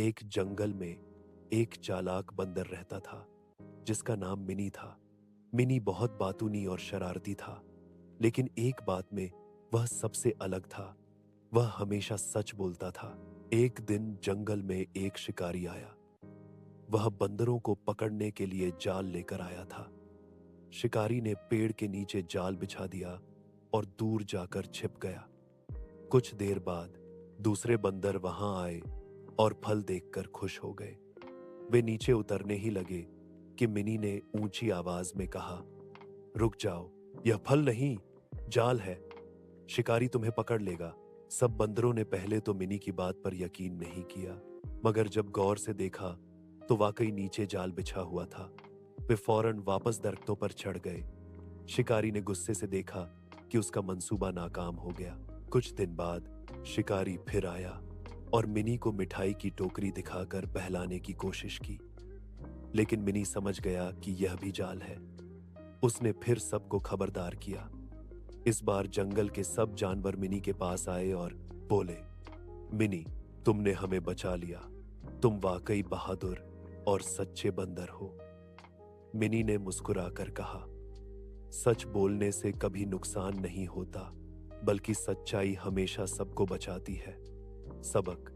एक जंगल में एक चालाक बंदर रहता था जिसका नाम मिनी था। मिनी बहुत बातूनी और शरारती था, लेकिन एक बात में वह सबसे अलग था। वह हमेशा सच बोलता था। एक दिन जंगल में एक शिकारी आया। वह बंदरों को पकड़ने के लिए जाल लेकर आया था। शिकारी ने पेड़ के नीचे जाल बिछा दिया और दूर जाकर छिप गया। कुछ देर बाद दूसरे बंदर वहां आए और फल देखकर खुश हो गए। वे नीचे उतरने ही लगे कि मिनी ने ऊंची आवाज में कहा, रुक जाओ, यह फल नहीं, जाल है। शिकारी तुम्हें पकड़ लेगा। सब बंदरों ने पहले तो मिनी की बात पर यकीन नहीं किया, मगर जब गौर से देखा तो वाकई नीचे जाल बिछा हुआ था। वे फौरन वापस दरख्तों पर चढ़ गए। शिकारी ने गुस्से से देखा कि उसका मंसूबा नाकाम हो गया। कुछ दिन बाद शिकारी फिर आया और मिनी को मिठाई की टोकरी दिखाकर बहलाने की कोशिश की, लेकिन मिनी समझ गया कि यह भी जाल है। उसने फिर सबको खबरदार किया। इस बार जंगल के सब जानवर मिनी के पास आए और बोले, मिनी, तुमने हमें बचा लिया। तुम वाकई बहादुर और सच्चे बंदर हो। मिनी ने मुस्कुराकर कहा, सच बोलने से कभी नुकसान नहीं होता, बल्कि सच्चाई हमेशा सबको बचाती है। सबक: